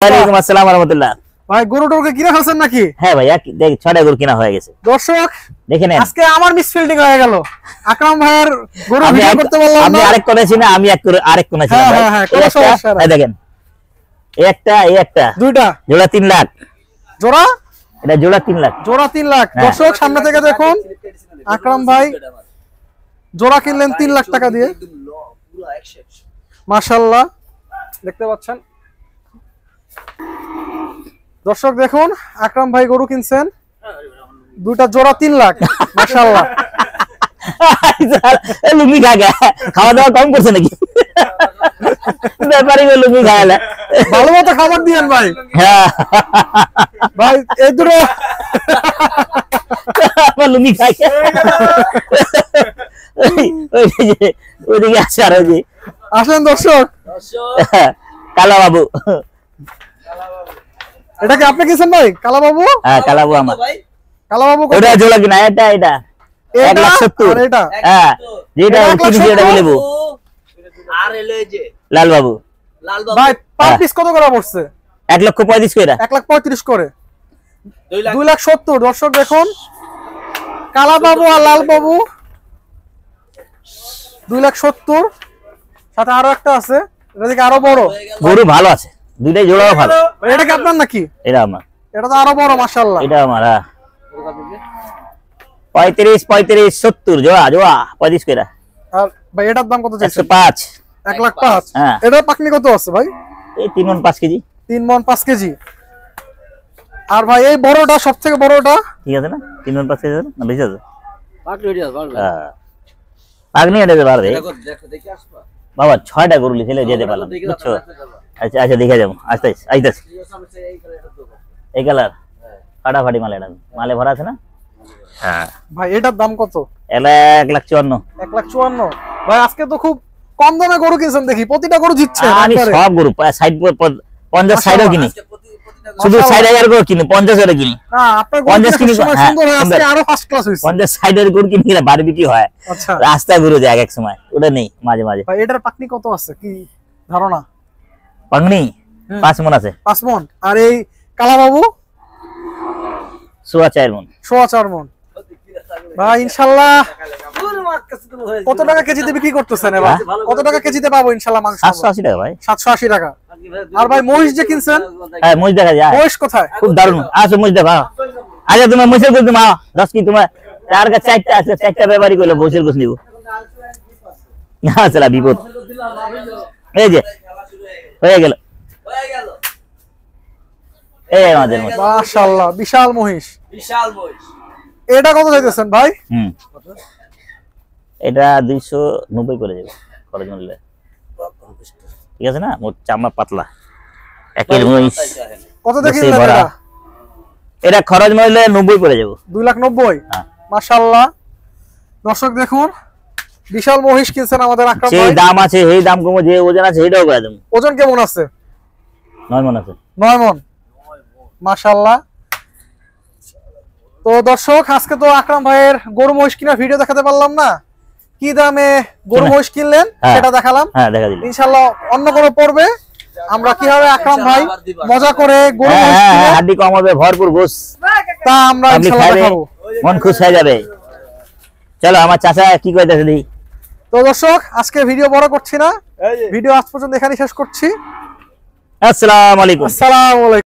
ওয়ালাইকুম আসসালাম ওয়া রাহমাতুল্লাহ। ভাই গরুটাকে কিনে ফেলছেন নাকি? হ্যাঁ ভাই, দেখ 6টা গরু কিনা হয়ে গেছে। দর্শক দেখেন আজকে আমার মিসফিল্ডিং হয়ে গেল। আকরাম ভাইয়ের গরু ভিডিও করতে বললাম না। আমি আরেক করেছি না, আমি আরেক করেছি না ভাই। হ্যাঁ কোন সমস্যা নাই। এই দেখেন, এই একটা দুইটা জোড়া 3 লাখ। জোড়া? এটা জোড়া 3 লাখ। জোড়া 3 লাখ। দর্শক সামনে থেকে দেখুন, আকরাম ভাই জোড়া কিনলেন 3 লাখ টাকা দিয়ে। মাশাআল্লাহ, দেখতে পাচ্ছেন দর্শক, দেখুন আকরাম ভাই গরু কিনছেন দুইটা জোড়া 3 লাখ। মাশাআল্লাহ। লুঙ্গি খাওয়া দাওয়া কম করছে নাকি? ব্যাপারই লুঙ্গি খাওয়ালে ভালো মতো খাবার দিয়েন ভাই। হ্যাঁ ভাই এই দুটো লুঙ্গি খাই। ওইদিকে আছে আর ওই যে আসেন দর্শক, কালা বাবু। এটা কি আপনি কিনছেন ভাই? কালা বাবু? হ্যাঁ কালা বাবু আমার। কালা বাবু ওটা জোড়া কিনা, এটা 1,70,000। আর এটা হ্যাঁ, যেটা কিনেছি এটা বলবো। আর এলো এই যে লাল বাবু। ভাই পার পিস কত করে পড়ছে? 1,35,000 করে। 1,35,000 করে। 2,70,000। দর্শক দেখুন, কালা বাবু আর লাল বাবু 2,70,000। সাথে আরো একটা আছে, এটা থেকে আরো বড়। গরু ভালো আছে, দুইটাই জোড়াও ভালো। এটা কি আপনার নাকি? এটা আমার। এটা তো আরো বড় মাশাআল্লাহ। এটা আমার। 35, 70 জোড়া 35 করে। আর ভাই এটার দাম কত চাইছেন? 105। 1,05,000। হ্যাঁ। এটার পাকনি কত আছে ভাই? এই 3 মণ 5 কেজি। 3 মণ 5 কেজি। আর ভাই এই বড়টা, সবথেকে বড়টা ঠিক আছে না? 3 মণ 5 কেজি না, বেশি আছে? পাগড়ি হ্যাঁ, পাগনি এটা পারবে দেখে আসবা বাবা। 6টা গরু লিখলে যেতে পারলাম, বুঝছো? আচ্ছা আচ্ছা, দেখে যাবো। আইতাছি। এই কালার ফাটাফাটি মাল। এটা মালে ভরা আছে না? হ্যাঁ ভাই এটার দাম কত? 1,54,000। 1,54,000। ভাই আজকে তো খুব কম দামে গরু কিনছেন দেখি, প্রতিটা গরু জিতছে। আমি সব গরু 50 সাইডও কিনি, শুধু 60,000 গরু কিনি, 50 করে কিনি। না আপনার গরু 50 কিনি। সময় সুন্দর হয়, আজকে আরো ফার্স্ট ক্লাস হইছে। 50 সাইডের গরু কিনি না, বাড়ি বিক্রি হয়। আচ্ছা, রাস্তায় গরু যায় এক সময়, ওটা নেই মাঝে মাঝে। ভাই এটার পাকনি কত আছে কি ধারণা? পাগনি 5 মণ আছে। 5 মণ। আর এই কালা বাবু 4.5 মণ। 4.5 মণ। ভাই ইনশাআল্লাহ কত টাকা কেজিতে বিক্রি করতেছেন এবার? কত টাকা কেজিতে পাবো ইনশাআল্লাহ মাংস? 780 টাকা ভাই। 780 টাকা। আর ভাই মহিষ যে কিনছেন, হ্যাঁ মহিষ দেখা যায়। মহিষ কোথায়? খুব দারুণ। আসো মহিষ দেখা। আচ্ছা তোমার মহিষের গোশ মা 10 কি তোমার চার কাছে 4টা আছে, 4টা ব্যাপারই কইলো মহিষের গোশ নিব। না চলা বিপদ। এই যে হয়ে গেল। এই আমাদের মহিষ। মাশাআল্লাহ, বিশাল মহিষ। বিশাল মহিষ। এটা কত চাইতেছেন ভাই? এটা 290 করে যাবে খরচ মূল্যে। ঠিক আছে না? মোট চামড়া পাতলা একের মহিষ। কত দেখি এটা? এটা খরচ মূল্যে 90 করে যাবে। 2,90,000। হ্যাঁ মাশাআল্লাহ। দর্শক দেখুন, বিশাল মহিষ কিনছেন আমাদের আকরাম ভাই। সেই দাম আছে, এই দাম কম, যে ওজন আছে সেটাও করে দেব। ওজন কেমন আছে? 9 মণ আছে। 9 মণ। মাশাআল্লাহ। তো দর্শক আজকে তো আকরাম ভাইয়ের গরু মহিষ কিনা ভিডিও দেখাতে পারলাম না, কি দামে গরু মহিষ কিনলেন সেটা দেখালাম। হ্যাঁ দেখা দিলাম। ইনশাআল্লাহ অন্য কোনো পর্বে আমরা কিভাবে আকরাম ভাই মজা করে গরু মহিষ কিনে হাড্ডি কম হবে, ভরপুর গোশ, তা আমরা ইনশাআল্লাহ দেখাবো। মন খুশ হয়ে যাবে। চলো আমার চাচা কি কইতাছে দেখি। তো দর্শক আজকে ভিডিও বড় করছি না, ভিডিও আজ পর্যন্ত এখানেই শেষ করছি। আসসালামু আলাইকুম। আসসালামু আলাইকুম।